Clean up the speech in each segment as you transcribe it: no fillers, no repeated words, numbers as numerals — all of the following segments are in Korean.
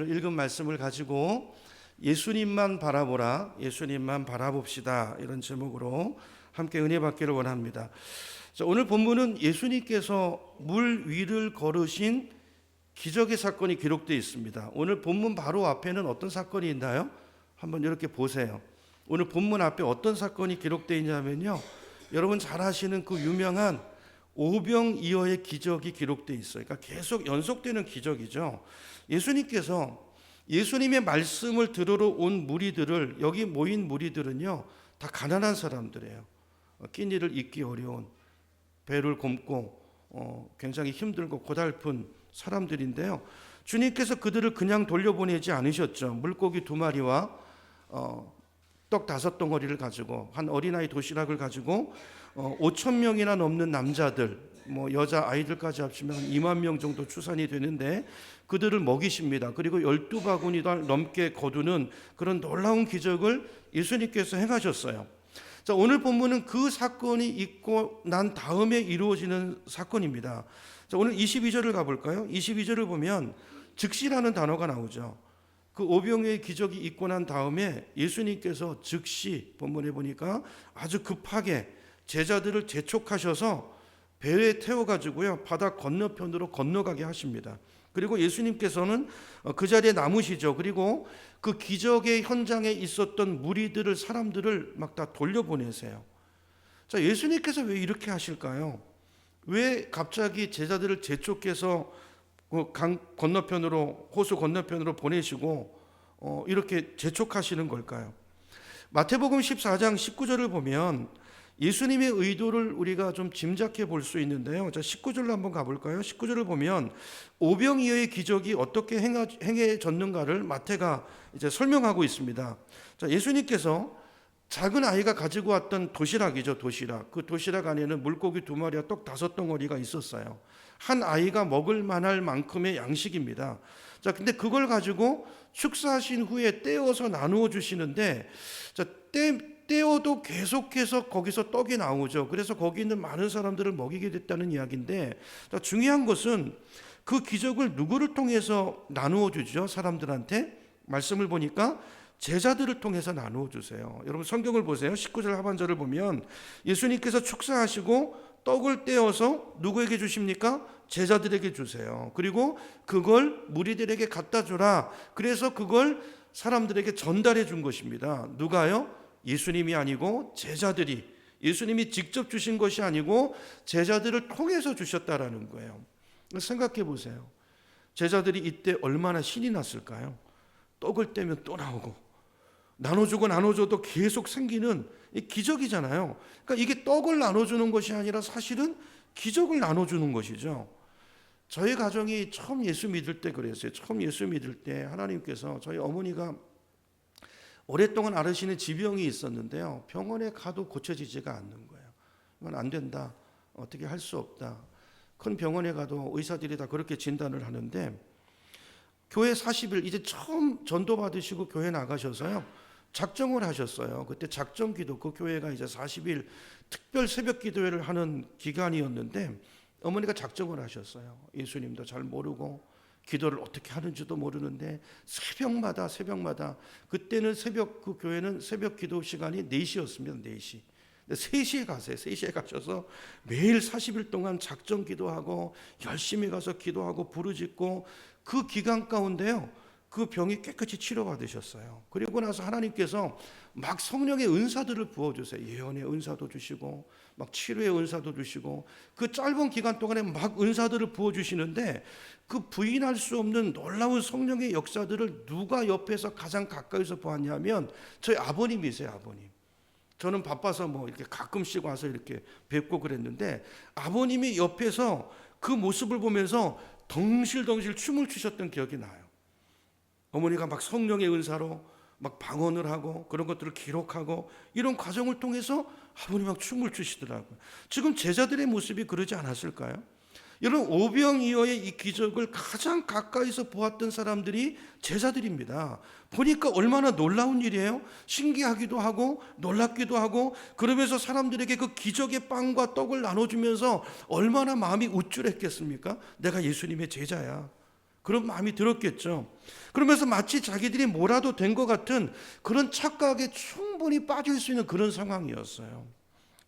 오늘 읽은 말씀을 가지고 예수님만 바라보라, 예수님만 바라봅시다, 이런 제목으로 함께 은혜 받기를 원합니다. 자, 오늘 본문은 예수님께서 물 위를 걸으신 기적의 사건이 기록되어 있습니다. 오늘 본문 바로 앞에는 어떤 사건이 있나요? 한번 이렇게 보세요. 오늘 본문 앞에 어떤 사건이 기록되어 있냐면요, 여러분 잘 아시는 그 유명한 오병이어의 기적이 기록되어 있어요. 그러니까 계속 연속되는 기적이죠. 예수님께서 예수님의 말씀을 들으러 온 무리들을, 여기 모인 무리들은요 다 가난한 사람들이에요. 끼니를 잇기 어려운, 배를 곪고 굉장히 힘들고 고달픈 사람들인데요, 주님께서 그들을 그냥 돌려보내지 않으셨죠. 물고기 2마리와 떡 5덩어리를 가지고, 한 어린아이 도시락을 가지고 5,000명이나 넘는 남자들, 여자 아이들까지 합치면 2만 명 정도 추산이 되는데 그들을 먹이십니다. 그리고 12바구니 넘게 거두는 그런 놀라운 기적을 예수님께서 행하셨어요. 자, 오늘 본문은 그 사건이 있고 난 다음에 이루어지는 사건입니다. 자, 오늘 22절을 가볼까요? 22절을 보면 즉시라는 단어가 나오죠. 그 오병이어의 기적이 있고 난 다음에 예수님께서 즉시, 본문에 보니까 아주 급하게 제자들을 재촉하셔서 배에 태워가지고요 바다 건너편으로 건너가게 하십니다. 그리고 예수님께서는 그 자리에 남으시죠. 그리고 그 기적의 현장에 있었던 무리들을, 사람들을 막 다 돌려보내세요. 자, 예수님께서 왜 이렇게 하실까요? 왜 갑자기 제자들을 재촉해서 강 건너편으로, 호수 건너편으로 보내시고 이렇게 재촉하시는 걸까요? 마태복음 14장 19절을 보면 예수님의 의도를 우리가 좀 짐작해 볼 수 있는데요. 자, 19절로 한번 가볼까요? 19절을 보면 오병이어의 기적이 어떻게 행해졌는가를 마태가 이제 설명하고 있습니다. 자, 예수님께서 작은 아이가 가지고 왔던 도시락이죠, 도시락. 그 도시락 안에는 물고기 2마리와 떡 5덩어리가 있었어요. 한 아이가 먹을 만할 만큼의 양식입니다. 자, 근데 그걸 가지고 축사하신 후에 떼어서 나누어 주시는데, 자, 떼어도 계속해서 거기서 떡이 나오죠. 그래서 거기 있는 많은 사람들을 먹이게 됐다는 이야기인데, 자, 중요한 것은 그 기적을 누구를 통해서 나누어 주죠? 사람들한테. 말씀을 보니까 제자들을 통해서 나누어 주세요. 여러분 성경을 보세요. 19절 하반절을 보면 예수님께서 축사하시고 떡을 떼어서 누구에게 주십니까? 제자들에게 주세요. 그리고 그걸 무리들에게 갖다 주라. 그래서 그걸 사람들에게 전달해 준 것입니다. 누가요? 예수님이 아니고 제자들이, 예수님이 직접 주신 것이 아니고 제자들을 통해서 주셨다라는 거예요. 생각해 보세요. 제자들이 이때 얼마나 신이 났을까요? 떡을 떼면 또 나오고, 나눠주고 나눠줘도 계속 생기는 기적이잖아요. 그러니까 이게 떡을 나눠주는 것이 아니라 사실은 기적을 나눠주는 것이죠. 저희 가정이 처음 예수 믿을 때 그랬어요. 처음 예수 믿을 때 하나님께서, 저희 어머니가 오랫동안 앓으시는 지병이 있었는데요, 병원에 가도 고쳐지지가 않는 거예요. 이건 안 된다, 어떻게 할 수 없다. 큰 병원에 가도 의사들이 다 그렇게 진단을 하는데, 교회 40일, 이제 처음 전도 받으시고 교회 나가셔서요 작정을 하셨어요. 그때 작정 기도, 그 교회가 이제 40일 특별 새벽 기도회를 하는 기간이었는데 어머니가 작정을 하셨어요. 예수님도 잘 모르고 기도를 어떻게 하는지도 모르는데 새벽마다 그때는 그 교회는 새벽 기도 시간이 4시였습니다. 4시. 3시에 가세요. 3시에 가셔서 매일 40일 동안 작정 기도하고 열심히 가서 기도하고 부르짖고, 그 기간 가운데요 그 병이 깨끗이 치료받으셨어요. 그리고 나서 하나님께서 막 성령의 은사들을 부어주세요. 예언의 은사도 주시고 막 치료의 은사도 주시고, 그 짧은 기간 동안에 막 은사들을 부어주시는데 그 부인할 수 없는 놀라운 성령의 역사들을 누가 옆에서 가장 가까이서 보았냐면 저희 아버님이세요. 아버님. 저는 바빠서 이렇게 가끔씩 와서 이렇게 뵙고 그랬는데 아버님이 옆에서 그 모습을 보면서 덩실덩실 춤을 추셨던 기억이 나요. 어머니가 막 성령의 은사로 막 방언을 하고 그런 것들을 기록하고 이런 과정을 통해서 아버님이 막 춤을 추시더라고요. 지금 제자들의 모습이 그러지 않았을까요? 여러분, 오병이어의 이 기적을 가장 가까이서 보았던 사람들이 제자들입니다. 보니까 얼마나 놀라운 일이에요. 신기하기도 하고 놀랍기도 하고, 그러면서 사람들에게 그 기적의 빵과 떡을 나눠주면서 얼마나 마음이 우쭐했겠습니까? 내가 예수님의 제자야. 그런 마음이 들었겠죠. 그러면서 마치 자기들이 뭐라도 된 것 같은 그런 착각에 충분히 빠질 수 있는 그런 상황이었어요.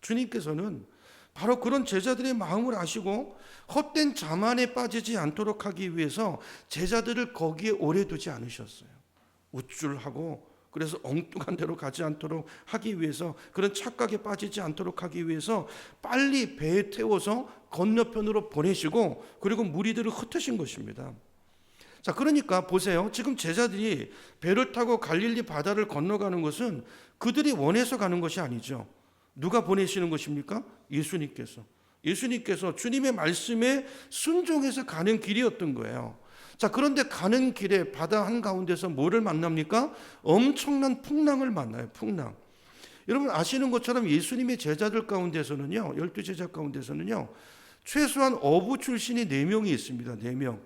주님께서는 바로 그런 제자들의 마음을 아시고 헛된 자만에 빠지지 않도록 하기 위해서 제자들을 거기에 오래 두지 않으셨어요. 우쭐하고 그래서 엉뚱한 데로 가지 않도록 하기 위해서, 그런 착각에 빠지지 않도록 하기 위해서 빨리 배에 태워서 건너편으로 보내시고 그리고 무리들을 흩으신 것입니다. 자, 그러니까 보세요. 지금 제자들이 배를 타고 갈릴리 바다를 건너가는 것은 그들이 원해서 가는 것이 아니죠. 누가 보내시는 것입니까? 예수님께서 주님의 말씀에 순종해서 가는 길이었던 거예요. 자, 그런데 가는 길에 바다 한가운데서 뭐를 만납니까? 엄청난 풍랑을 만나요. 풍랑. 여러분 아시는 것처럼 예수님의 제자들 가운데서는요, 12제자 가운데서는요, 최소한 어부 출신이 4명이 있습니다. 4명.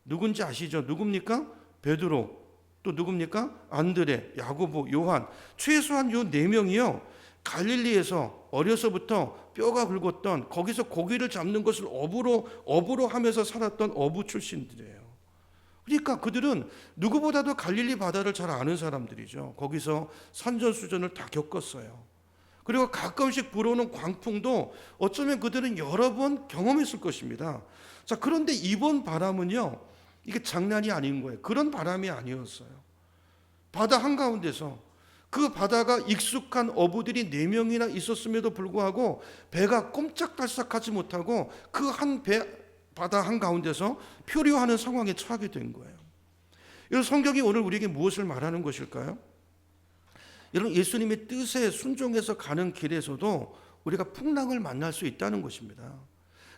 누군지 아시죠? 누굽니까? 베드로, 또 누굽니까? 안드레, 야고보, 요한. 최소한 요 4명이요, 갈릴리에서 어려서부터 뼈가 굵었던, 거기서 고기를 잡는 것을 업으로 하면서 살았던 어부 출신들이에요. 그러니까 그들은 누구보다도 갈릴리 바다를 잘 아는 사람들이죠. 거기서 산전수전을 다 겪었어요. 그리고 가끔씩 불어오는 광풍도 어쩌면 그들은 여러 번 경험했을 것입니다. 자, 그런데 이번 바람은요, 이게 장난이 아닌 거예요. 그런 바람이 아니었어요. 바다 한가운데서, 그 바다가 익숙한 어부들이 4명이나 있었음에도 불구하고 배가 꼼짝달싹하지 못하고 그 바다 한가운데서 표류하는 상황에 처하게 된 거예요. 이 성경이 오늘 우리에게 무엇을 말하는 것일까요? 여러분, 예수님의 뜻에 순종해서 가는 길에서도 우리가 풍랑을 만날 수 있다는 것입니다.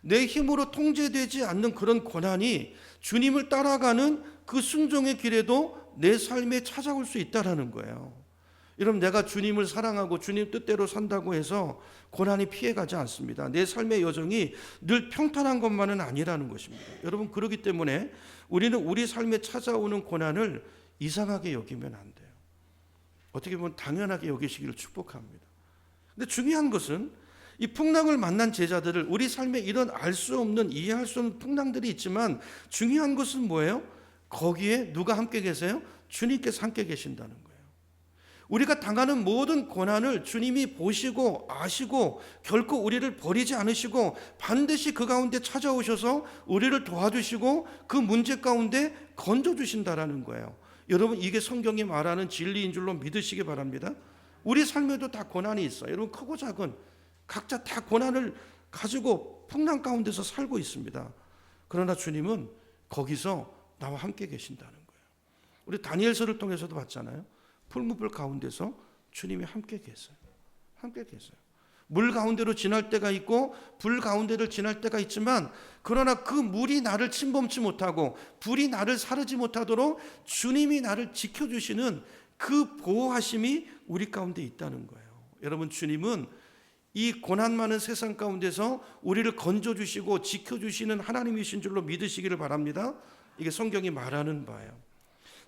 내 힘으로 통제되지 않는 그런 고난이 주님을 따라가는 그 순종의 길에도 내 삶에 찾아올 수 있다는 거예요. 여러분, 내가 주님을 사랑하고 주님 뜻대로 산다고 해서 고난이 피해가지 않습니다. 내 삶의 여정이 늘 평탄한 것만은 아니라는 것입니다. 여러분, 그렇기 때문에 우리는 우리 삶에 찾아오는 고난을 이상하게 여기면 안 돼요. 어떻게 보면 당연하게 여기시기를 축복합니다. 근데 중요한 것은 이 풍랑을 만난 제자들을, 우리 삶에 이런 알 수 없는, 이해할 수 없는 풍랑들이 있지만 중요한 것은 뭐예요? 거기에 누가 함께 계세요? 주님께서 함께 계신다는 거예요. 우리가 당하는 모든 고난을 주님이 보시고 아시고 결코 우리를 버리지 않으시고 반드시 그 가운데 찾아오셔서 우리를 도와주시고 그 문제 가운데 건져주신다라는 거예요. 여러분, 이게 성경이 말하는 진리인 줄로 믿으시기 바랍니다. 우리 삶에도 다 고난이 있어요. 여러분, 크고 작은 각자 다 고난을 가지고 풍랑 가운데서 살고 있습니다. 그러나 주님은 거기서 나와 함께 계신다는 거예요. 우리 다니엘서를 통해서도 봤잖아요. 풀무불 가운데서 주님이 함께 계세요. 함께 계세요. 물 가운데로 지날 때가 있고 불 가운데를 지날 때가 있지만, 그러나 그 물이 나를 침범치 못하고 불이 나를 사르지 못하도록 주님이 나를 지켜주시는 그 보호하심이 우리 가운데 있다는 거예요. 여러분, 주님은 이 고난 많은 세상 가운데서 우리를 건져주시고 지켜주시는 하나님이신 줄로 믿으시기를 바랍니다. 이게 성경이 말하는 바예요.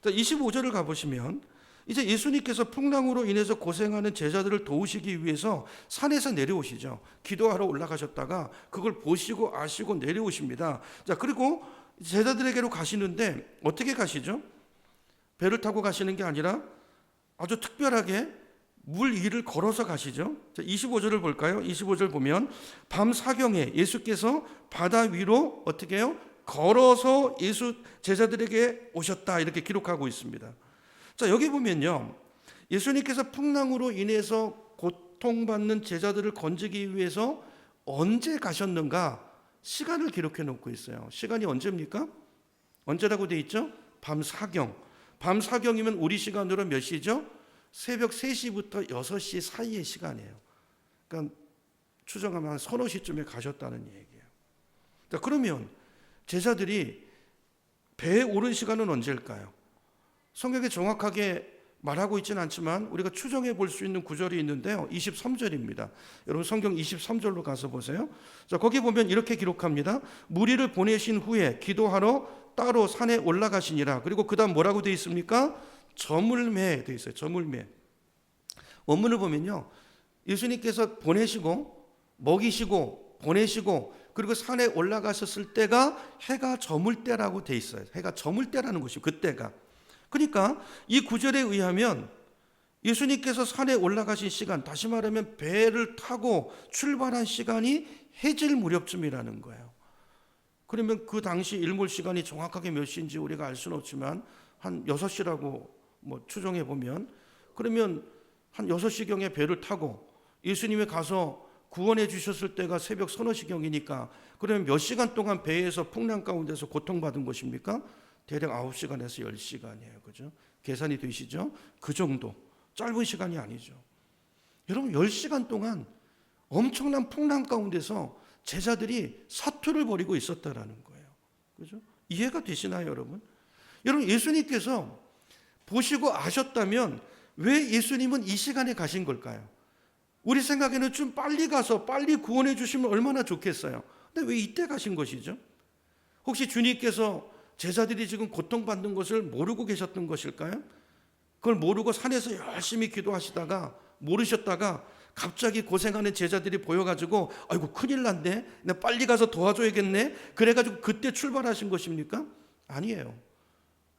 25절을 가보시면 이제 예수님께서 풍랑으로 인해서 고생하는 제자들을 도우시기 위해서 산에서 내려오시죠. 기도하러 올라가셨다가 그걸 보시고 아시고 내려오십니다. 자, 그리고 제자들에게로 가시는데 어떻게 가시죠? 배를 타고 가시는 게 아니라 아주 특별하게 물 위를 걸어서 가시죠. 자, 25절을 볼까요? 25절 보면 밤 사경에 예수께서 바다 위로 어떻게 해요? 걸어서 제자들에게 오셨다, 이렇게 기록하고 있습니다. 자, 여기 보면요, 예수님께서 풍랑으로 인해서 고통받는 제자들을 건지기 위해서 언제 가셨는가 시간을 기록해 놓고 있어요. 시간이 언제입니까? 언제라고 돼 있죠? 밤 사경. 밤 사경이면 우리 시간으로 몇 시죠? 새벽 3시부터 6시 사이의 시간이에요. 그러니까 추정하면 한 서너 시쯤에 가셨다는 얘기예요. 자, 그러면 제자들이 배에 오른 시간은 언제일까요? 성경에 정확하게 말하고 있지는 않지만 우리가 추정해 볼 수 있는 구절이 있는데요. 23절입니다. 여러분, 성경 23절로 가서 보세요. 자, 거기 보면 이렇게 기록합니다. 무리를 보내신 후에 기도하러 따로 산에 올라가시니라. 그리고 그 다음 뭐라고 되어 있습니까? 저물매 되어 있어요. 저물매. 원문을 보면요, 예수님께서 보내시고 먹이시고 보내시고 그리고 산에 올라가셨을 때가 해가 저물 때라고 돼 있어요. 해가 저물 때라는 것이 그때가. 그러니까 이 구절에 의하면 예수님께서 산에 올라가신 시간, 다시 말하면 배를 타고 출발한 시간이 해질 무렵쯤이라는 거예요. 그러면 그 당시 일몰 시간이 정확하게 몇 시인지 우리가 알 수는 없지만 한 6시라고 뭐 추정해 보면, 그러면 한 6시경에 배를 타고 예수님이 가서 구원해 주셨을 때가 새벽 서너 시경이니까 그러면 몇 시간 동안 배에서 풍랑 가운데서 고통받은 것입니까? 대략 9시간에서 10시간이에요. 그죠? 계산이 되시죠? 그 정도. 짧은 시간이 아니죠. 여러분 10시간 동안 엄청난 풍랑 가운데서 제자들이 사투를 벌이고 있었다라는 거예요. 그죠? 이해가 되시나요, 여러분? 여러분 예수님께서 보시고 아셨다면 왜 예수님은 이 시간에 가신 걸까요? 우리 생각에는 좀 빨리 가서 빨리 구원해 주시면 얼마나 좋겠어요. 근데 왜 이때 가신 것이죠? 혹시 주님께서 제자들이 지금 고통받는 것을 모르고 계셨던 것일까요? 그걸 모르고 산에서 열심히 기도하시다가 모르셨다가 갑자기 고생하는 제자들이 보여가지고 아이고 큰일 났네, 내가 빨리 가서 도와줘야겠네, 그래가지고 그때 출발하신 것입니까? 아니에요.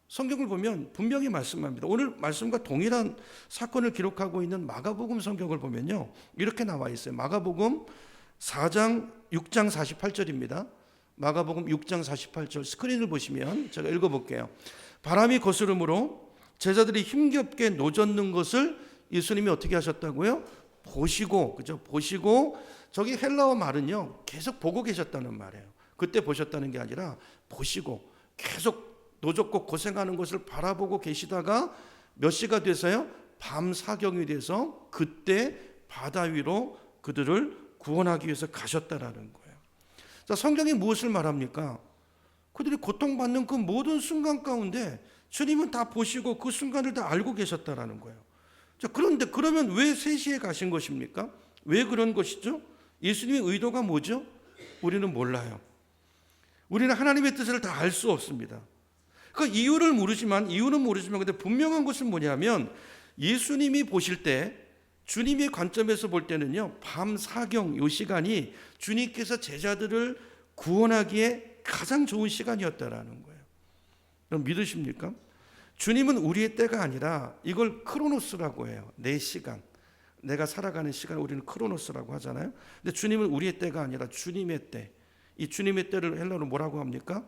성경을 보면 분명히 말씀합니다. 오늘 말씀과 동일한 사건을 기록하고 있는 마가복음 성경을 보면요, 이렇게 나와 있어요. 마가복음 4장 6장 48절입니다. 마가복음 6장 48절 스크린을 보시면 제가 읽어볼게요. 바람이 거스름으로 제자들이 힘겹게 노젓는 것을 예수님이 어떻게 하셨다고요? 보시고, 그죠? 보시고, 저기 헬라어 말은요, 계속 보고 계셨다는 말이에요. 그때 보셨다는 게 아니라 보시고 계속 노젓고 고생하는 것을 바라보고 계시다가 몇 시가 돼서요? 밤 사경이 돼서 그때 바다 위로 그들을 구원하기 위해서 가셨다라는 거예요. 자, 성경이 무엇을 말합니까? 그들이 고통받는 그 모든 순간 가운데 주님은 다 보시고 그 순간을 다 알고 계셨다라는 거예요. 자, 그런데 그러면 왜 3시에 가신 것입니까? 왜 그런 것이죠? 예수님의 의도가 뭐죠? 우리는 몰라요. 우리는 하나님의 뜻을 다 알 수 없습니다. 그 이유는 모르지만 근데 분명한 것은 뭐냐면 예수님이 보실 때, 주님의 관점에서 볼 때는요, 밤 사경 요 시간이 주님께서 제자들을 구원하기에 가장 좋은 시간이었다라는 거예요. 그럼 믿으십니까? 주님은 우리의 때가 아니라 이걸 크로노스라고 해요. 내 시간, 내가 살아가는 시간을 우리는 크로노스라고 하잖아요. 근데 주님은 우리의 때가 아니라 주님의 때. 이 주님의 때를 헬라어로 뭐라고 합니까?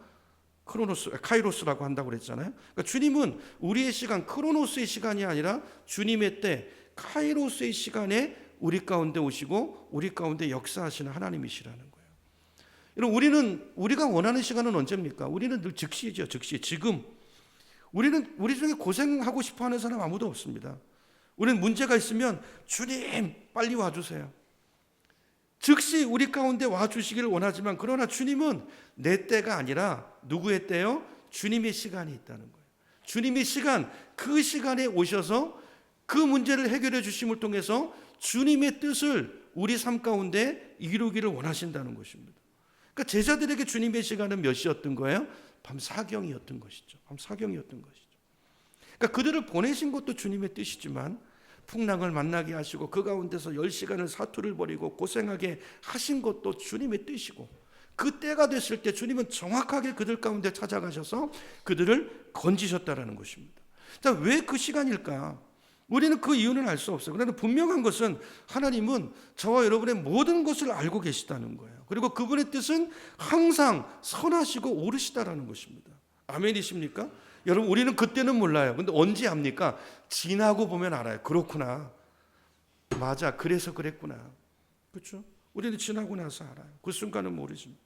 카이로스라고 한다고 그랬잖아요. 그러니까 주님은 우리의 시간, 크로노스의 시간이 아니라 주님의 때, 카이로스의 시간에 우리 가운데 오시고 우리 가운데 역사하시는 하나님이시라는 거예요. 여러분, 우리가 원하는 시간은 언제입니까? 우리는 늘 즉시죠. 즉시, 지금. 우리 중에 고생하고 싶어하는 사람 아무도 없습니다. 우리는 문제가 있으면 주님 빨리 와주세요. 즉시 우리 가운데 와주시기를 원하지만, 그러나 주님은 내 때가 아니라 누구의 때요? 주님의 시간이 있다는 거예요. 주님의 시간, 그 시간에 오셔서 그 문제를 해결해 주심을 통해서 주님의 뜻을 우리 삶 가운데 이루기를 원하신다는 것입니다. 그러니까 제자들에게 주님의 시간은 몇 시였던 거예요? 밤 사경이었던 것이죠. 밤 사경이었던 것이죠. 그러니까 그들을 보내신 것도 주님의 뜻이지만 풍랑을 만나게 하시고 그 가운데서 10시간을 사투를 벌이고 고생하게 하신 것도 주님의 뜻이고, 그 때가 됐을 때 주님은 정확하게 그들 가운데 찾아가셔서 그들을 건지셨다라는 것입니다. 자, 왜 그 시간일까? 우리는 그 이유는 알 수 없어요. 그런데 분명한 것은 하나님은 저와 여러분의 모든 것을 알고 계시다는 거예요. 그리고 그분의 뜻은 항상 선하시고 옳으시다라는 것입니다. 아멘이십니까? 여러분, 우리는 그때는 몰라요. 근데 언제 압니까? 지나고 보면 알아요. 그렇구나. 맞아. 그래서 그랬구나. 그렇죠? 우리는 지나고 나서 알아요. 그 순간은 모르십니다.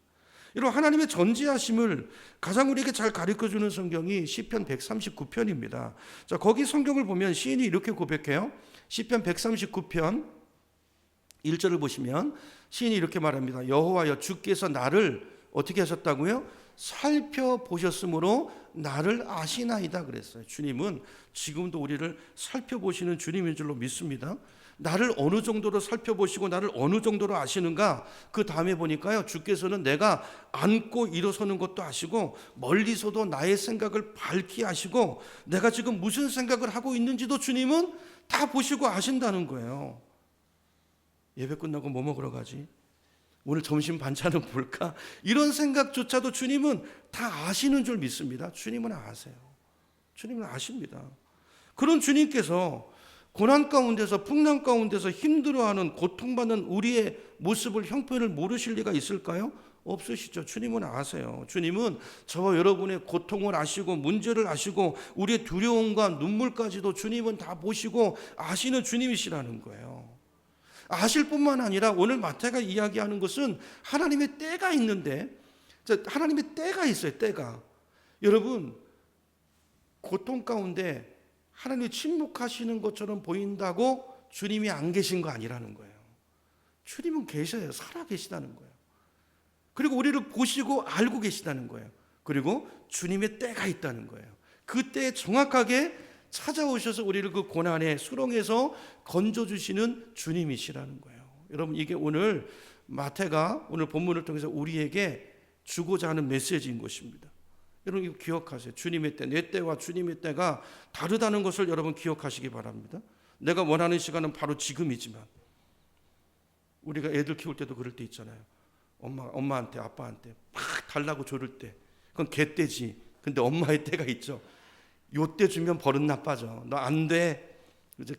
여러분, 하나님의 전지하심을 가장 우리에게 잘 가르쳐주는 성경이 시편 139편입니다. 자, 거기 성경을 보면 시인이 이렇게 고백해요. 시편 139편 1절을 보시면 시인이 이렇게 말합니다. 여호와여, 주께서 나를 어떻게 하셨다고요? 살펴보셨으므로 나를 아시나이다 그랬어요. 주님은 지금도 우리를 살펴보시는 주님인 줄로 믿습니다. 나를 어느 정도로 살펴보시고 나를 어느 정도로 아시는가? 그 다음에 보니까요, 주께서는 내가 앉고 일어서는 것도 아시고 멀리서도 나의 생각을 밝히 아시고 내가 지금 무슨 생각을 하고 있는지도 주님은 다 보시고 아신다는 거예요. 예배 끝나고 뭐 먹으러 가지? 오늘 점심 반찬은 볼까? 이런 생각조차도 주님은 다 아시는 줄 믿습니다. 주님은 아세요. 주님은 아십니다. 그런 주님께서 고난 가운데서, 풍랑 가운데서 힘들어하는, 고통받는 우리의 모습을, 형편을 모르실 리가 있을까요? 없으시죠. 주님은 아세요. 주님은 저와 여러분의 고통을 아시고, 문제를 아시고, 우리의 두려움과 눈물까지도 주님은 다 보시고 아시는 주님이시라는 거예요. 아실 뿐만 아니라 오늘 마태가 이야기하는 것은 하나님의 때가 있는데, 하나님의 때가 있어요. 때가. 여러분, 고통 가운데 하나님이 침묵하시는 것처럼 보인다고 주님이 안 계신 거 아니라는 거예요. 주님은 계셔요. 살아 계시다는 거예요. 그리고 우리를 보시고 알고 계시다는 거예요. 그리고 주님의 때가 있다는 거예요. 그 때에 정확하게 찾아오셔서 우리를 그 고난의 수렁에서 건져주시는 주님이시라는 거예요. 여러분, 이게 오늘 마태가 오늘 본문을 통해서 우리에게 주고자 하는 메시지인 것입니다. 여러분, 이거 기억하세요. 주님의 때, 내 때와 주님의 때가 다르다는 것을 여러분 기억하시기 바랍니다. 내가 원하는 시간은 바로 지금이지만, 우리가 애들 키울 때도 그럴 때 있잖아요. 엄마한테, 아빠한테 막 달라고 조를 때, 그건 개 때지. 근데 엄마의 때가 있죠. 요때 주면 버릇 나빠져. 너 안 돼.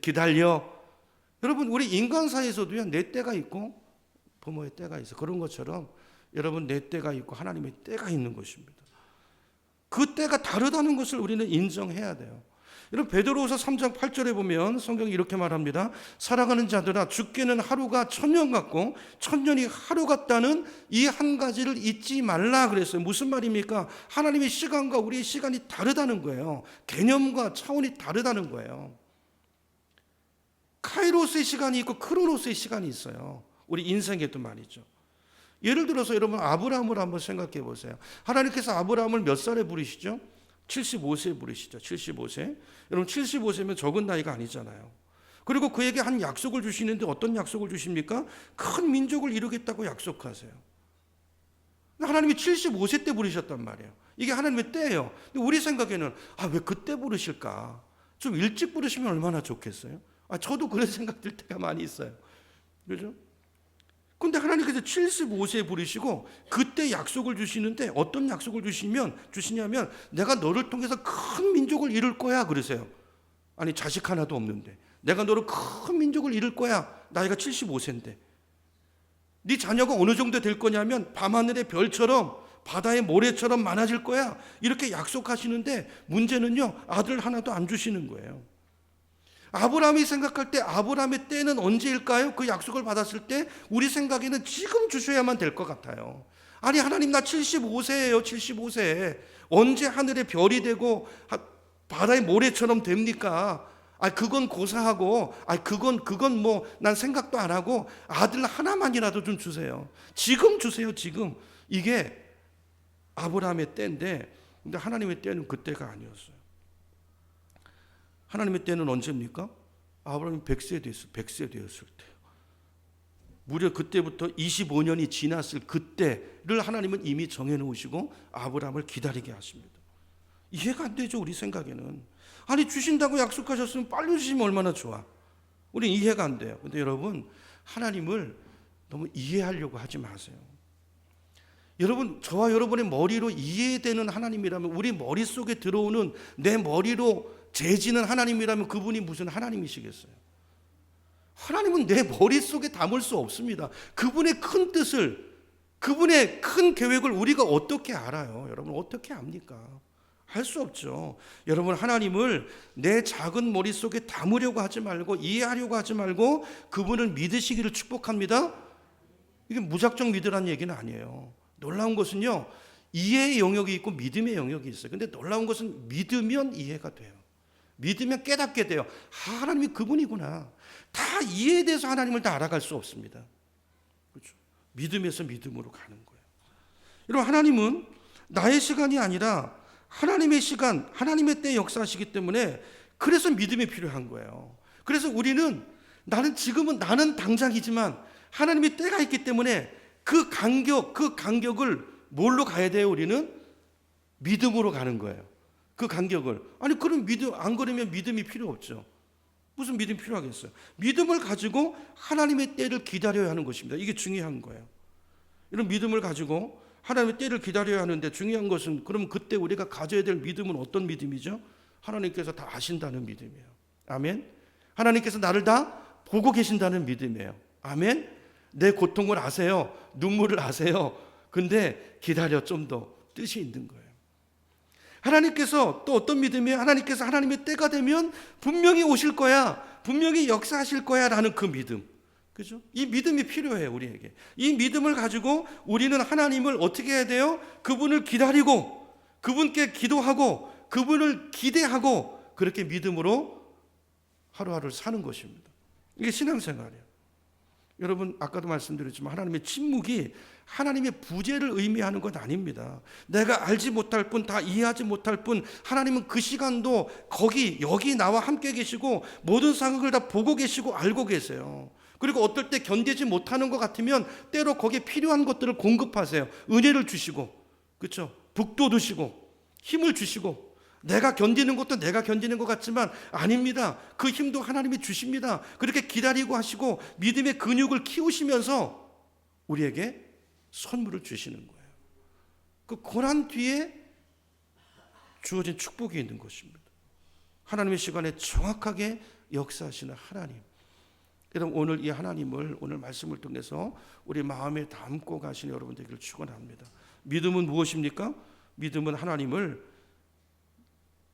기다려. 여러분, 우리 인간 사이에서도요, 내 때가 있고 부모의 때가 있어. 그런 것처럼 여러분, 내 때가 있고 하나님의 때가 있는 것입니다. 그 때가 다르다는 것을 우리는 인정해야 돼요. 여러분, 베드로후서 3장 8절에 보면 성경이 이렇게 말합니다. 사랑하는 자들아, 죽게는 하루가 1000년 같고 1000년이 하루 같다는 이 한 가지를 잊지 말라 그랬어요. 무슨 말입니까? 하나님의 시간과 우리의 시간이 다르다는 거예요. 개념과 차원이 다르다는 거예요. 카이로스의 시간이 있고 크로노스의 시간이 있어요. 우리 인생에도 말이죠. 예를 들어서 여러분, 아브라함을 한번 생각해 보세요. 하나님께서 아브라함을 몇 살에 부르시죠? 75세에 부르시죠. 75세. 여러분, 75세면 적은 나이가 아니잖아요. 그리고 그에게 한 약속을 주시는데 어떤 약속을 주십니까? 큰 민족을 이루겠다고 약속하세요. 하나님이 75세 때 부르셨단 말이에요. 이게 하나님의 때예요. 근데 우리 생각에는 왜 그때 부르실까? 좀 일찍 부르시면 얼마나 좋겠어요? 저도 그런 생각 들 때가 많이 있어요. 그렇죠? 근데 하나님께서 75세에 부르시고 그때 약속을 주시는데 어떤 약속을 주시냐면 내가 너를 통해서 큰 민족을 이룰 거야 그러세요. 아니, 자식 하나도 없는데 내가 너를 큰 민족을 이룰 거야. 나이가 75세인데 네 자녀가 어느 정도 될 거냐면 밤하늘의 별처럼 바다의 모래처럼 많아질 거야. 이렇게 약속하시는데 문제는요, 아들 하나도 안 주시는 거예요. 아브라함이 생각할 때 아브라함의 때는 언제일까요? 그 약속을 받았을 때 우리 생각에는 지금 주셔야만 될 것 같아요. 아니, 하나님, 나 75세예요. 75세. 언제 하늘의 별이 되고 바다의 모래처럼 됩니까? 그건 고사하고, 그건 뭐 난 생각도 안 하고 아들 하나만이라도 좀 주세요. 지금 주세요. 지금. 이게 아브라함의 때인데, 근데 하나님의 때는 그때가 아니었어요. 하나님의 때는 언제입니까? 아브라함이 100세 되었을 때요. 무려 그때부터 25년이 지났을 그때를 하나님은 이미 정해놓으시고 아브라함을 기다리게 하십니다. 이해가 안 되죠, 우리 생각에는. 아니, 주신다고 약속하셨으면 빨리 주시면 얼마나 좋아. 우린 이해가 안 돼요. 근데 여러분, 하나님을 너무 이해하려고 하지 마세요. 여러분, 저와 여러분의 머리로 이해되는 하나님이라면, 우리 머릿속에 들어오는 내 머리로 재지는 하나님이라면 그분이 무슨 하나님이시겠어요? 하나님은 내 머릿속에 담을 수 없습니다. 그분의 큰 뜻을, 그분의 큰 계획을 우리가 어떻게 알아요? 여러분, 어떻게 압니까? 할 수 없죠. 여러분, 하나님을 내 작은 머릿속에 담으려고 하지 말고, 이해하려고 하지 말고 그분을 믿으시기를 축복합니다. 이게 무작정 믿으라는 얘기는 아니에요. 놀라운 것은요, 이해의 영역이 있고 믿음의 영역이 있어요. 근데 놀라운 것은 믿으면 이해가 돼요. 믿으면 깨닫게 돼요. 하나님이 그분이구나. 다 이해에 대해서 하나님을 다 알아갈 수 없습니다. 그렇죠? 믿음에서 믿음으로 가는 거예요. 여러분, 하나님은 나의 시간이 아니라 하나님의 시간, 하나님의 때 역사하시기 때문에 그래서 믿음이 필요한 거예요. 그래서 우리는 나는 당장이지만 하나님의 때가 있기 때문에 그 간격을 뭘로 가야 돼요? 우리는 믿음으로 가는 거예요. 그 간격을. 아니, 그럼 안 그러면 믿음이 필요 없죠. 무슨 믿음이 필요하겠어요? 믿음을 가지고 하나님의 때를 기다려야 하는 것입니다. 이게 중요한 거예요. 이런 믿음을 가지고 하나님의 때를 기다려야 하는데, 중요한 것은 그럼 그때 우리가 가져야 될 믿음은 어떤 믿음이죠? 하나님께서 다 아신다는 믿음이에요. 아멘. 하나님께서 나를 다 보고 계신다는 믿음이에요. 아멘. 내 고통을 아세요. 눈물을 아세요. 근데 기다려, 좀 더 뜻이 있는 거예요. 하나님께서 또 어떤 믿음이에요? 하나님께서 하나님의 때가 되면 분명히 오실 거야, 분명히 역사하실 거야 라는 그 믿음. 그죠? 이 믿음이 필요해요, 우리에게. 이 믿음을 가지고 우리는 하나님을 어떻게 해야 돼요? 그분을 기다리고, 그분께 기도하고, 그분을 기대하고, 그렇게 믿음으로 하루하루를 사는 것입니다. 이게 신앙생활이에요. 여러분, 아까도 말씀드렸지만 하나님의 침묵이 하나님의 부재를 의미하는 건 아닙니다. 내가 알지 못할 뿐, 다 이해하지 못할 뿐, 하나님은 그 시간도 거기 여기 나와 함께 계시고 모든 상황을 다 보고 계시고 알고 계세요. 그리고 어떨 때 견디지 못하는 것 같으면 때로 거기에 필요한 것들을 공급하세요. 은혜를 주시고, 그렇죠? 북돋우시고 힘을 주시고. 내가 견디는 것도 내가 견디는 것 같지만 아닙니다. 그 힘도 하나님이 주십니다. 그렇게 기다리고 하시고 믿음의 근육을 키우시면서 우리에게 선물을 주시는 거예요. 그 고난 뒤에 주어진 축복이 있는 것입니다. 하나님의 시간에 정확하게 역사하시는 하나님. 여러분, 오늘 이 하나님을 오늘 말씀을 통해서 우리 마음에 담고 가시는 여러분 되기를 축원합니다. 믿음은 무엇입니까? 믿음은 하나님을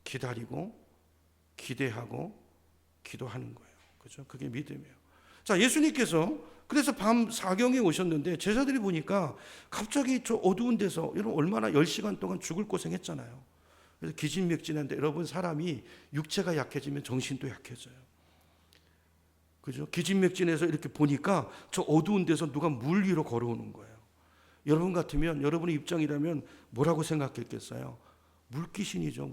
기다리고 기대하고 기도하는 거예요. 그죠? 그게 믿음이에요. 자, 예수님께서 그래서 밤 사경에 오셨는데 제자들이 보니까 갑자기 저 어두운 데서, 여러분 얼마나 10시간 동안 죽을 고생했잖아요. 그래서 기진맥진한데, 여러분 사람이 육체가 약해지면 정신도 약해져요. 그죠? 기진맥진해서 이렇게 보니까 저 어두운 데서 누가 물 위로 걸어오는 거예요. 여러분 같으면, 여러분의 입장이라면 뭐라고 생각했겠어요? 물귀신이죠,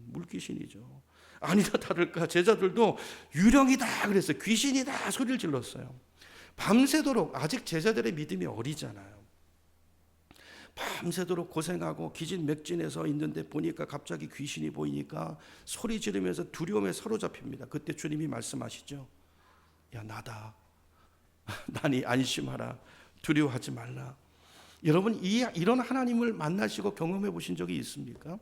물귀신이죠. 아니다 다를까 제자들도 유령이다 그랬어요. 귀신이다 소리를 질렀어요. 밤새도록, 아직 제자들의 믿음이 어리잖아요. 밤새도록 고생하고 기진맥진해서 있는데 보니까 갑자기 귀신이 보이니까 소리 지르면서 두려움에 사로잡힙니다. 그때 주님이 말씀하시죠. 야, 나다. 나니 안심하라. 두려워하지 말라. 여러분, 이런 하나님을 만나시고 경험해 보신 적이 있습니까?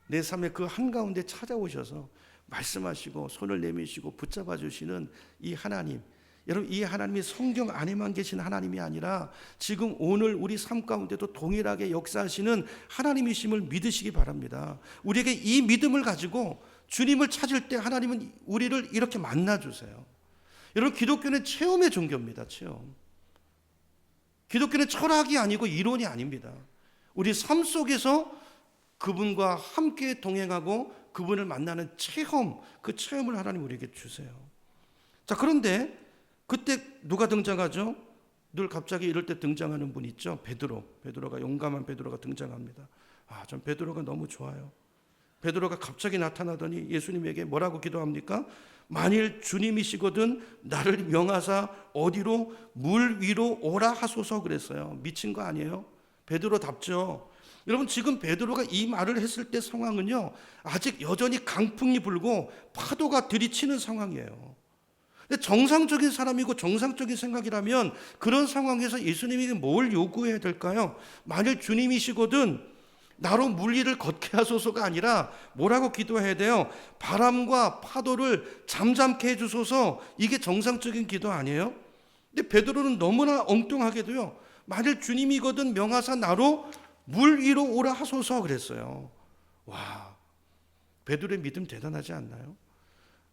내 삶의 그 한가운데 찾아오셔서 말씀하시고 손을 내미시고 붙잡아 주시는 이 하나님. 여러분, 이 하나님이 성경 안에만 계신 하나님이 아니라 지금 오늘 우리 삶 가운데도 동일하게 역사하시는 하나님이심을 믿으시기 바랍니다. 우리에게 이 믿음을 가지고 주님을 찾을 때 하나님은 우리를 이렇게 만나주세요. 여러분, 기독교는 체험의 종교입니다. 체험. 기독교는 철학이 아니고 이론이 아닙니다. 우리 삶 속에서 그분과 함께 동행하고 그분을 만나는 체험, 그 체험을 하나님 우리에게 주세요. 자, 그런데 그때 누가 등장하죠? 늘 갑자기 이럴 때 등장하는 분 있죠? 베드로가, 용감한 베드로가 등장합니다. 전 베드로가 너무 좋아요. 베드로가 갑자기 나타나더니 예수님에게 뭐라고 기도합니까? 만일 주님이시거든 나를 명하사 어디로? 물 위로 오라 하소서 그랬어요. 미친 거 아니에요? 베드로답죠. 여러분, 지금 베드로가 이 말을 했을 때 상황은요, 아직 여전히 강풍이 불고 파도가 들이치는 상황이에요. 근데 정상적인 사람이고 정상적인 생각이라면 그런 상황에서 예수님에게 뭘 요구해야 될까요? 만일 주님이시거든 나로 물 위를 걷게 하소서가 아니라 뭐라고 기도해야 돼요? 바람과 파도를 잠잠케 해주소서. 이게 정상적인 기도 아니에요? 근데 베드로는 너무나 엉뚱하게도요, 만일 주님이거든 명하사 나로 물 위로 오라 하소서 그랬어요. 와, 베드로의 믿음 대단하지 않나요?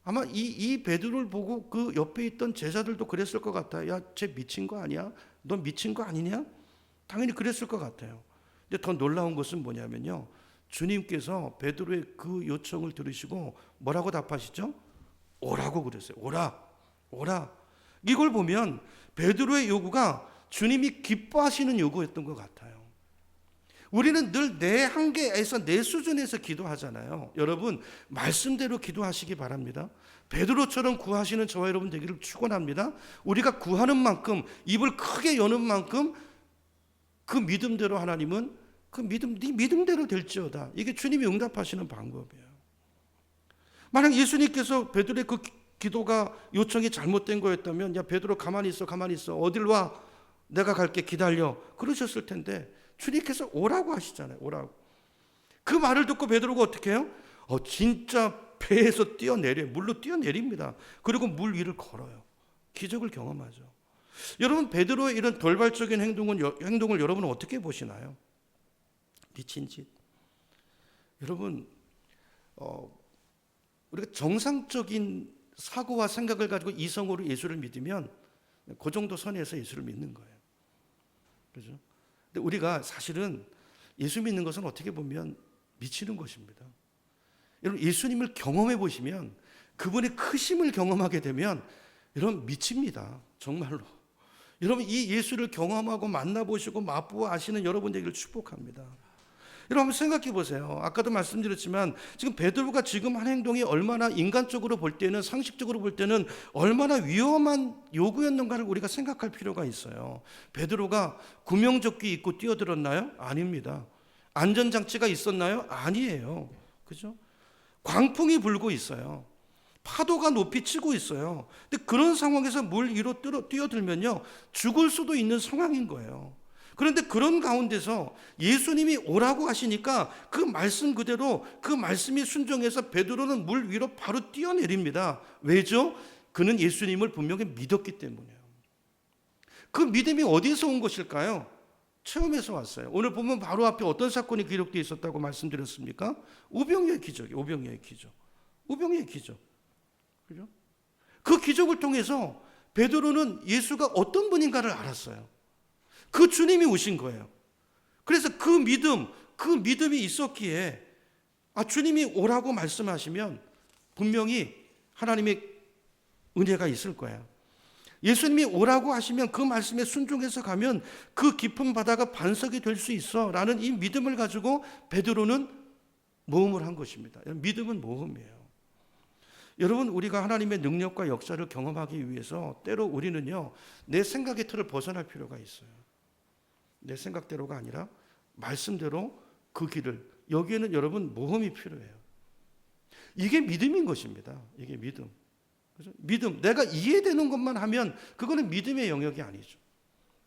아마 이 베드로를 보고 그 옆에 있던 제자들도 그랬을 것 같아요. 야, 쟤 미친 거 아니야? 넌 미친 거 아니냐? 당연히 그랬을 것 같아요. 근데 더 놀라운 것은 뭐냐면요, 주님께서 베드로의 그 요청을 들으시고 뭐라고 답하시죠? 오라고 그랬어요. 오라. 이걸 보면 베드로의 요구가 주님이 기뻐하시는 요구였던 것 같아요. 우리는 늘 내 한계에서, 내 수준에서 기도하잖아요. 여러분, 말씀대로 기도하시기 바랍니다. 베드로처럼 구하시는 저와 여러분 되기를 축원합니다. 우리가 구하는 만큼, 입을 크게 여는 만큼 그 믿음대로 하나님은 네 믿음대로 될지어다. 이게 주님이 응답하시는 방법이에요. 만약 예수님께서 베드로의 그 기도가, 요청이 잘못된 거였다면, 야 베드로 가만히 있어 어딜 와? 내가 갈게 기다려 그러셨을 텐데 주님께서 오라고 하시잖아요. 오라고. 그 말을 듣고 베드로가 어떻게 해요? 진짜 배에서 뛰어내려 물로 뛰어내립니다. 그리고 물 위를 걸어요. 기적을 경험하죠. 여러분 베드로의 이런 돌발적인 행동을 여러분은 어떻게 보시나요? 미친 짓. 여러분 우리가 정상적인 사고와 생각을 가지고 이성으로 예수를 믿으면 그 정도 선에서 예수를 믿는 거예요. 그렇죠? 근데 우리가 사실은 예수 믿는 것은 어떻게 보면 미치는 것입니다. 여러분 예수님을 경험해 보시면 그분의 크심을 경험하게 되면 여러분 미칩니다. 정말로. 여러분 이 예수를 경험하고 만나보시고 맛보아 아시는 여러분 되기를 축복합니다. 여러분 한번 생각해 보세요. 아까도 말씀드렸지만 지금 베드로가 지금 한 행동이 얼마나 인간적으로 볼 때는 상식적으로 볼 때는 얼마나 위험한 요구였는가를 우리가 생각할 필요가 있어요. 베드로가 구명조끼 입고 뛰어들었나요? 아닙니다. 안전장치가 있었나요? 아니에요. 그죠? 광풍이 불고 있어요. 파도가 높이 치고 있어요. 근데 그런 상황에서 물 위로 뛰어들면요 죽을 수도 있는 상황인 거예요. 그런데 그런 가운데서 예수님이 오라고 하시니까 그 말씀 그대로 그 말씀이 순종해서 베드로는 물 위로 바로 뛰어내립니다. 왜죠? 그는 예수님을 분명히 믿었기 때문이에요. 그 믿음이 어디서 온 것일까요? 체험에서 왔어요. 오늘 보면 바로 앞에 어떤 사건이 기록되어 있었다고 말씀드렸습니까? 우병이의 기적이에요. 우병이의 기적. 우병이의 기적. 그죠? 그 기적을 통해서 베드로는 예수가 어떤 분인가를 알았어요. 그 주님이 오신 거예요. 그래서 그 믿음이 있었기에 주님이 오라고 말씀하시면 분명히 하나님의 은혜가 있을 거예요. 예수님이 오라고 하시면 그 말씀에 순종해서 가면 그 깊은 바다가 반석이 될 수 있어 라는 이 믿음을 가지고 베드로는 모험을 한 것입니다. 믿음은 모험이에요. 여러분 우리가 하나님의 능력과 역사를 경험하기 위해서 때로 우리는요 내 생각의 틀을 벗어날 필요가 있어요. 내 생각대로가 아니라 말씀대로 그 길을, 여기에는 여러분 모험이 필요해요. 이게 믿음인 것입니다. 이게 믿음. 그렇죠? 믿음, 내가 이해되는 것만 하면 그거는 믿음의 영역이 아니죠.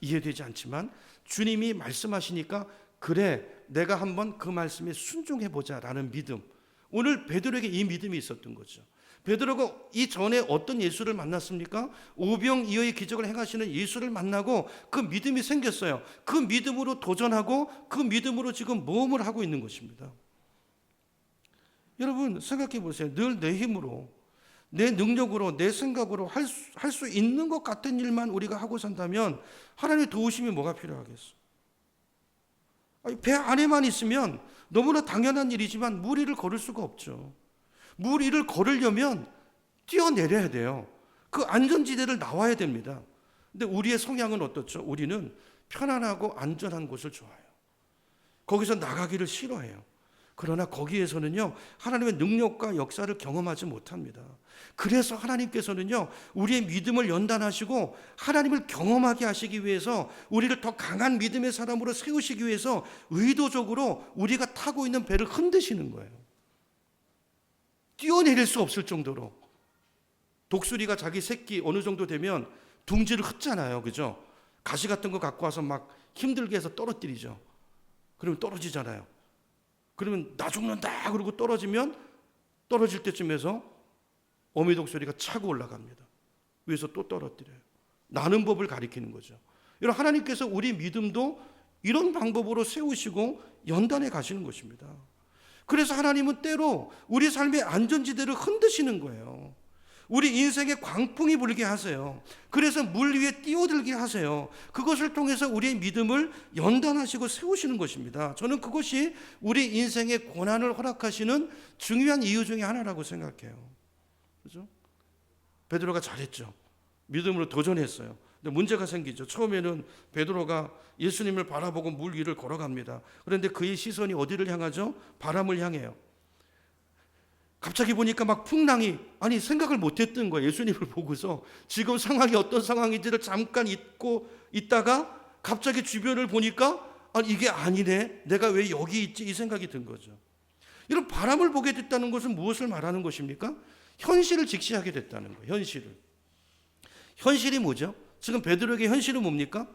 이해되지 않지만 주님이 말씀하시니까 그래 내가 한번 그 말씀에 순종해보자 라는 믿음. 오늘 베드로에게 이 믿음이 있었던 거죠. 베드로가 이전에 어떤 예수를 만났습니까? 오병이어의 기적을 행하시는 예수를 만나고 그 믿음이 생겼어요. 그 믿음으로 도전하고 그 믿음으로 지금 모험을 하고 있는 것입니다. 여러분 생각해 보세요. 늘 내 힘으로 내 능력으로 내 생각으로 할 수 있는 것 같은 일만 우리가 하고 산다면 하나님의 도우심이 뭐가 필요하겠어? 배 안에만 있으면 너무나 당연한 일이지만 물 위를 걸을 수가 없죠. 물 위를 걸으려면 뛰어내려야 돼요. 그 안전지대를 나와야 됩니다. 근데 우리의 성향은 어떻죠? 우리는 편안하고 안전한 곳을 좋아해요. 거기서 나가기를 싫어해요. 그러나 거기에서는요 하나님의 능력과 역사를 경험하지 못합니다. 그래서 하나님께서는요 우리의 믿음을 연단하시고 하나님을 경험하게 하시기 위해서 우리를 더 강한 믿음의 사람으로 세우시기 위해서 의도적으로 우리가 타고 있는 배를 흔드시는 거예요. 뛰어내릴 수 없을 정도로. 독수리가 자기 새끼 어느 정도 되면 둥지를 흩잖아요. 그죠? 가시 같은 거 갖고 와서 막 힘들게 해서 떨어뜨리죠. 그러면 떨어지잖아요. 그러면 나 죽는다 그러고 떨어지면 떨어질 때쯤에서 어미 독수리가 차고 올라갑니다. 위에서 또 떨어뜨려요. 나는 법을 가리키는 거죠. 여러분 하나님께서 우리 믿음도 이런 방법으로 세우시고 연단해 가시는 것입니다. 그래서 하나님은 때로 우리 삶의 안전지대를 흔드시는 거예요. 우리 인생에 광풍이 불게 하세요. 그래서 물 위에 뛰어들게 하세요. 그것을 통해서 우리의 믿음을 연단하시고 세우시는 것입니다. 저는 그것이 우리 인생의 고난을 허락하시는 중요한 이유 중에 하나라고 생각해요. 그죠? 베드로가 잘했죠. 믿음으로 도전했어요. 근데 문제가 생기죠. 처음에는 베드로가 예수님을 바라보고 물 위를 걸어갑니다. 그런데 그의 시선이 어디를 향하죠? 바람을 향해요. 갑자기 보니까 막 풍랑이, 아니 생각을 못했던 거예요. 예수님을 보고서 지금 상황이 어떤 상황인지를 잠깐 잊고 있다가 갑자기 주변을 보니까 아니 이게 아니네, 내가 왜 여기 있지, 이 생각이 든 거죠. 이런 바람을 보게 됐다는 것은 무엇을 말하는 것입니까? 현실을 직시하게 됐다는 거예요. 현실이 뭐죠? 지금 베드로에게 현실은 뭡니까?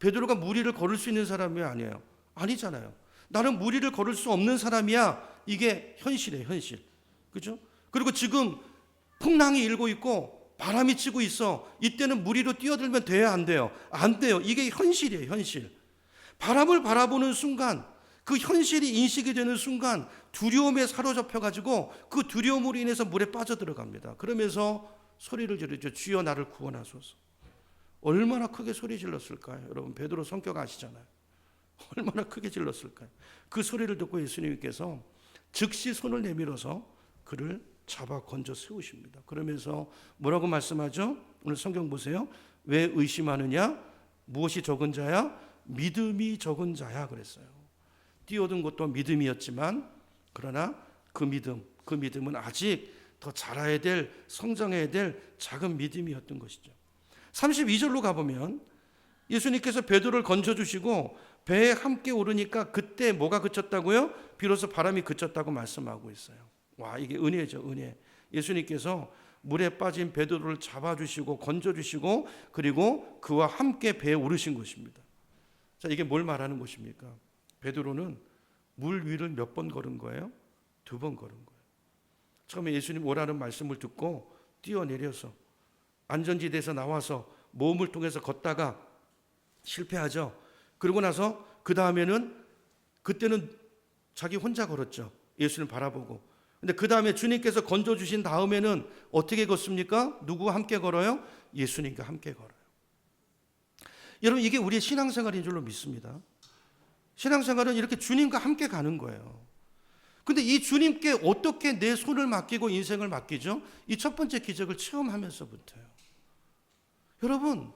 베드로가 무리를 걸을 수 있는 사람이 아니에요. 아니잖아요. 나는 무리를 걸을 수 없는 사람이야. 이게 현실이에요, 현실. 그죠? 그리고 지금 풍랑이 일고 있고 바람이 치고 있어. 이때는 무리로 뛰어들면 돼요, 안 돼요? 안 돼요. 이게 현실이에요, 현실. 바람을 바라보는 순간, 그 현실이 인식이 되는 순간 두려움에 사로잡혀가지고 그 두려움으로 인해서 물에 빠져들어갑니다. 그러면서 소리를 지르죠. 주여 나를 구원하소서. 얼마나 크게 소리 질렀을까요? 여러분 베드로 성격 아시잖아요. 얼마나 크게 질렀을까요? 그 소리를 듣고 예수님께서 즉시 손을 내밀어서 그를 잡아 건져 세우십니다. 그러면서 뭐라고 말씀하죠? 오늘 성경 보세요. 왜 의심하느냐? 무엇이 적은 자야? 믿음이 적은 자야 그랬어요. 뛰어든 것도 믿음이었지만 그러나 그 믿음은 아직 더 자라야 될, 성장해야 될 작은 믿음이었던 것이죠. 32절로 가보면 예수님께서 베드로를 건져주시고 배에 함께 오르니까 그때 뭐가 그쳤다고요? 비로소 바람이 그쳤다고 말씀하고 있어요. 와, 이게 은혜죠, 은혜. 예수님께서 물에 빠진 베드로를 잡아주시고 건져주시고 그리고 그와 함께 배에 오르신 것입니다. 자, 이게 뭘 말하는 것입니까? 베드로는 물 위를 몇 번 걸은 거예요? 2번 걸은 거예요. 처음에 예수님 오라는 말씀을 듣고 뛰어내려서 안전지대에서 나와서 모험을 통해서 걷다가 실패하죠. 그러고 나서 그 다음에는 그때는 자기 혼자 걸었죠. 예수님 바라보고. 근데 그 다음에 주님께서 건져주신 다음에는 어떻게 걷습니까? 누구와 함께 걸어요? 예수님과 함께 걸어요. 여러분 이게 우리의 신앙생활인 줄로 믿습니다. 신앙생활은 이렇게 주님과 함께 가는 거예요. 근데 이 주님께 어떻게 내 손을 맡기고 인생을 맡기죠? 이 첫 번째 기적을 체험하면서부터요. 여러분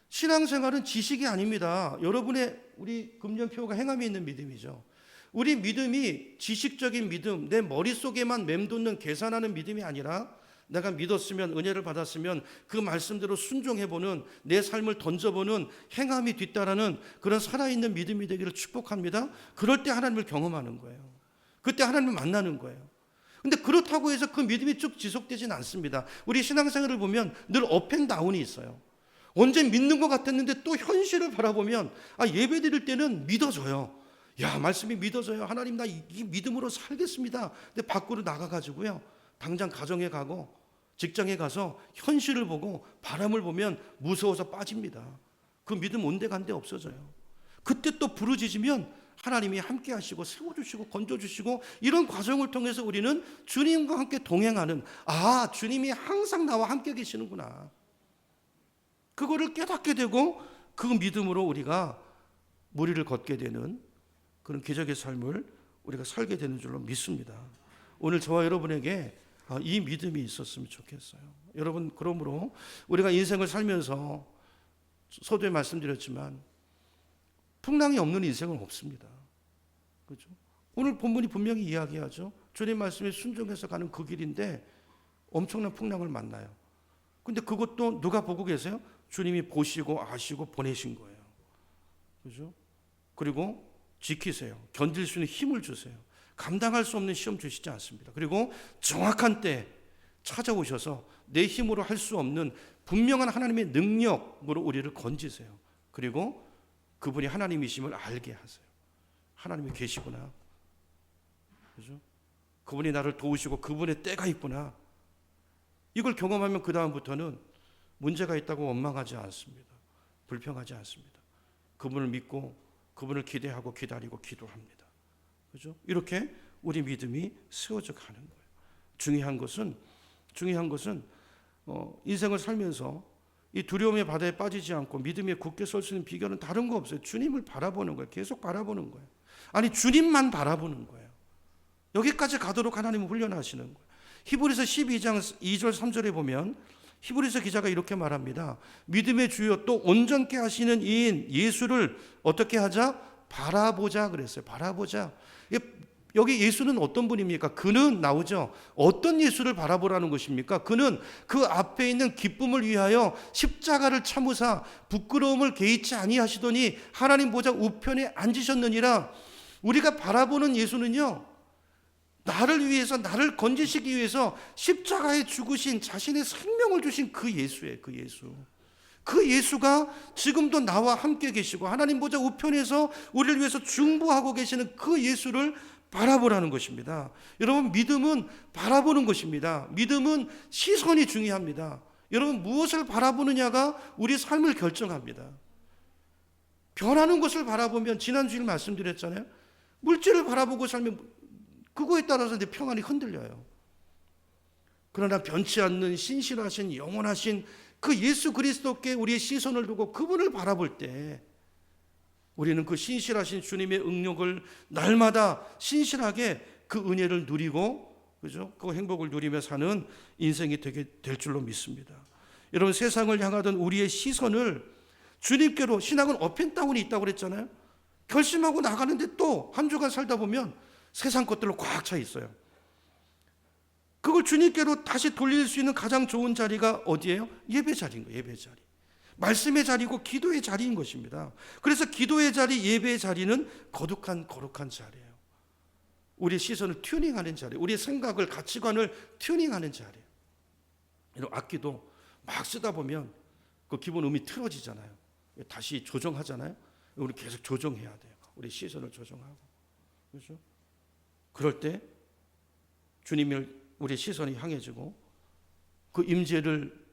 신앙생활은 지식이 아닙니다. 여러분의 우리 금년표가 행함이 있는 믿음이죠. 우리 믿음이 지식적인 믿음, 내 머릿속에만 맴돋는 계산하는 믿음이 아니라 내가 믿었으면 은혜를 받았으면 그 말씀대로 순종해보는 내 삶을 던져보는 행함이 뒤따르는 그런 살아있는 믿음이 되기를 축복합니다. 그럴 때 하나님을 경험하는 거예요. 그때 하나님을 만나는 거예요. 근데 그렇다고 해서 그 믿음이 쭉 지속되진 않습니다. 우리 신앙생활을 보면 늘 업앤다운이 있어요. 언제 믿는 것 같았는데 또 현실을 바라보면 예배 드릴 때는 믿어져요. 야, 말씀이 믿어져요. 하나님 나 이 믿음으로 살겠습니다. 근데 밖으로 나가가지고요. 당장 가정에 가고 직장에 가서 현실을 보고 바람을 보면 무서워서 빠집니다. 그 믿음 온데간데 없어져요. 그때 또 부르짖으면 하나님이 함께 하시고 세워주시고 건져주시고 이런 과정을 통해서 우리는 주님과 함께 동행하는 주님이 항상 나와 함께 계시는구나. 그거를 깨닫게 되고 그 믿음으로 우리가 무리를 걷게 되는 그런 기적의 삶을 우리가 살게 되는 줄로 믿습니다. 오늘 저와 여러분에게 이 믿음이 있었으면 좋겠어요. 여러분 그러므로 우리가 인생을 살면서 서두에 말씀드렸지만 풍랑이 없는 인생은 없습니다. 그렇죠? 오늘 본문이 분명히 이야기하죠. 주님 말씀에 순종해서 가는 그 길인데 엄청난 풍랑을 만나요. 근데 그것도 누가 보고 계세요? 주님이 보시고 아시고 보내신 거예요. 그렇죠? 그리고 지키세요. 견딜 수 있는 힘을 주세요. 감당할 수 없는 시험 주시지 않습니다. 그리고 정확한 때 찾아오셔서 내 힘으로 할 수 없는 분명한 하나님의 능력으로 우리를 건지세요. 그리고 그분이 하나님이심을 알게 하세요. 하나님이 계시구나. 그죠? 그분이 나를 도우시고 그분의 때가 있구나. 이걸 경험하면 그 다음부터는 문제가 있다고 원망하지 않습니다. 불평하지 않습니다. 그분을 믿고 그분을 기대하고 기다리고 기도합니다. 그죠? 이렇게 우리 믿음이 세워져 가는 거예요. 중요한 것은 인생을 살면서 이 두려움의 바다에 빠지지 않고 믿음에 굳게 설 수 있는 비결은 다른 거 없어요. 주님을 바라보는 거예요. 계속 바라보는 거예요. 아니 주님만 바라보는 거예요. 여기까지 가도록 하나님은 훈련하시는 거예요. 히브리서 12장 2절 3절에 보면 히브리서 기자가 이렇게 말합니다. 믿음의 주요 또 온전케 하시는 이인 예수를 어떻게 하자? 바라보자 그랬어요. 바라보자. 여기 예수는 어떤 분입니까? 그는 나오죠. 어떤 예수를 바라보라는 것입니까? 그는 그 앞에 있는 기쁨을 위하여 십자가를 참으사 부끄러움을 개의치 아니하시더니 하나님 보좌 우편에 앉으셨느니라. 우리가 바라보는 예수는요, 나를 위해서 나를 건지시기 위해서 십자가에 죽으신 자신의 생명을 주신 그 예수예요. 그 예수. 그 예수가 지금도 나와 함께 계시고 하나님 보좌 우편에서 우리를 위해서 중보하고 계시는 그 예수를 바라보라는 것입니다. 여러분, 믿음은 바라보는 것입니다. 믿음은 시선이 중요합니다. 여러분, 무엇을 바라보느냐가 우리 삶을 결정합니다. 변하는 것을 바라보면, 지난주일 말씀드렸잖아요. 물질을 바라보고 살면 그거에 따라서 내 평안이 흔들려요. 그러나 변치 않는 신실하신 영원하신 그 예수 그리스도께 우리의 시선을 두고 그분을 바라볼 때 우리는 그 신실하신 주님의 응력을 날마다 신실하게 그 은혜를 누리고, 그죠? 그 행복을 누리며 사는 인생이 되게 될 줄로 믿습니다. 여러분, 세상을 향하던 우리의 시선을 주님께로, 신앙은 업앤다운이 있다고 그랬잖아요. 결심하고 나가는데 또 한 주간 살다 보면 세상 것들로 꽉 차 있어요. 그걸 주님께로 다시 돌릴 수 있는 가장 좋은 자리가 어디예요? 예배 자리인 거예요. 예배 자리. 말씀의 자리고 기도의 자리인 것입니다. 그래서 기도의 자리, 예배의 자리는 거룩한 자리예요. 우리의 시선을 튜닝하는 자리, 우리의 생각을, 가치관을 튜닝하는 자리예요. 이런 악기도 막 쓰다 보면 그 기본 음이 틀어지잖아요. 다시 조정하잖아요. 우리 계속 조정해야 돼요. 우리 시선을 조정하고. 그렇죠? 그럴 때 주님을 우리의 시선이 향해지고 그 임재를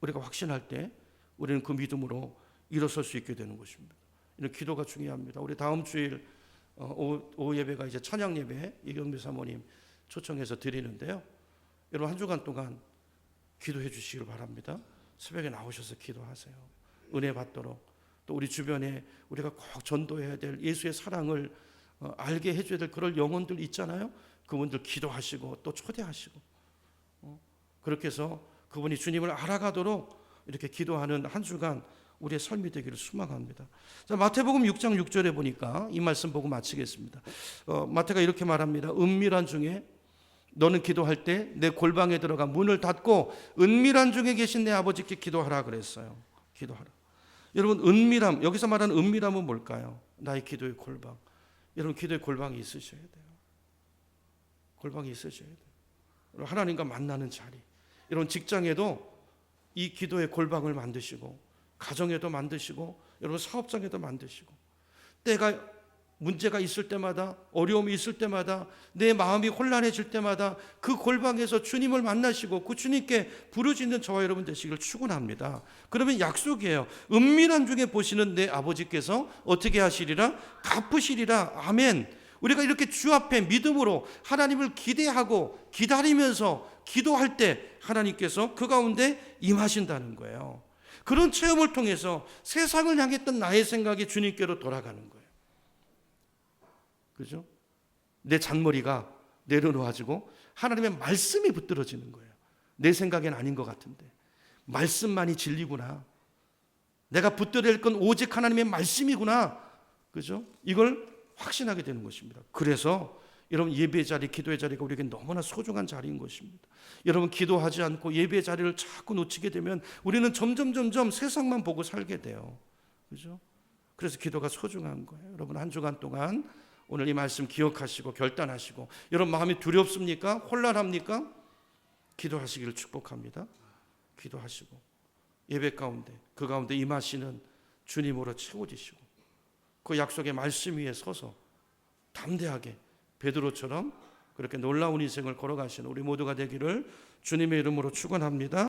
우리가 확신할 때 우리는 그 믿음으로 일어설 수 있게 되는 것입니다. 이런 기도가 중요합니다. 우리 다음 주일 오후 예배가 이제 찬양 예배 이경배 사모님 초청해서 드리는데요. 여러분, 한 주간 동안 기도해 주시길 바랍니다. 새벽에 나오셔서 기도하세요. 은혜 받도록. 또 우리 주변에 우리가 꼭 전도해야 될 예수의 사랑을 알게 해줘야 될 그런 영혼들 있잖아요. 그분들 기도하시고 또 초대하시고 그렇게 해서 그분이 주님을 알아가도록 이렇게 기도하는 한 주간 우리의 삶이 되기를 소망합니다. 자, 마태복음 6장 6절에 보니까 이 말씀 보고 마치겠습니다. 마태가 이렇게 말합니다. 은밀한 중에 너는 기도할 때 내 골방에 들어가 문을 닫고 은밀한 중에 계신 내 아버지께 기도하라 그랬어요. 기도하라. 여러분, 은밀함, 여기서 말하는 은밀함은 뭘까요? 나의 기도의 골방. 여러분, 기도의 골방이 있으셔야 돼요. 골방이 있으셔야 돼요. 하나님과 만나는 자리. 여러분, 직장에도 이 기도의 골방을 만드시고, 가정에도 만드시고, 여러분 사업장에도 만드시고, 때가 문제가 있을 때마다, 어려움이 있을 때마다, 내 마음이 혼란해질 때마다 그 골방에서 주님을 만나시고 그 주님께 부르짖는 저와 여러분 되시기를 축원합니다. 그러면 약속이에요. 은밀한 중에 보시는 내 아버지께서 어떻게 하시리라? 갚으시리라. 아멘. 우리가 이렇게 주 앞에 믿음으로 하나님을 기대하고 기다리면서 기도할 때 하나님께서 그 가운데 임하신다는 거예요. 그런 체험을 통해서 세상을 향했던 나의 생각이 주님께로 돌아가는 거예요. 그죠? 내 잔머리가 내려놓아지고 하나님의 말씀이 붙들어지는 거예요. 내 생각엔 아닌 것 같은데 말씀만이 진리구나. 내가 붙들어야 할 건 오직 하나님의 말씀이구나. 그죠? 이걸 확신하게 되는 것입니다. 그래서 여러분, 예배의 자리, 기도의 자리가 우리에게 너무나 소중한 자리인 것입니다. 여러분, 기도하지 않고 예배의 자리를 자꾸 놓치게 되면 우리는 점점 세상만 보고 살게 돼요. 그죠? 그래서 기도가 소중한 거예요. 여러분, 한 주간 동안 오늘 이 말씀 기억하시고 결단하시고, 여러분 마음이 두렵습니까? 혼란합니까? 기도하시기를 축복합니다. 기도하시고 예배 가운데, 그 가운데 임하시는 주님으로 채워지시고 그 약속의 말씀 위에 서서 담대하게 베드로처럼 그렇게 놀라운 인생을 걸어가시는 우리 모두가 되기를 주님의 이름으로 축원합니다.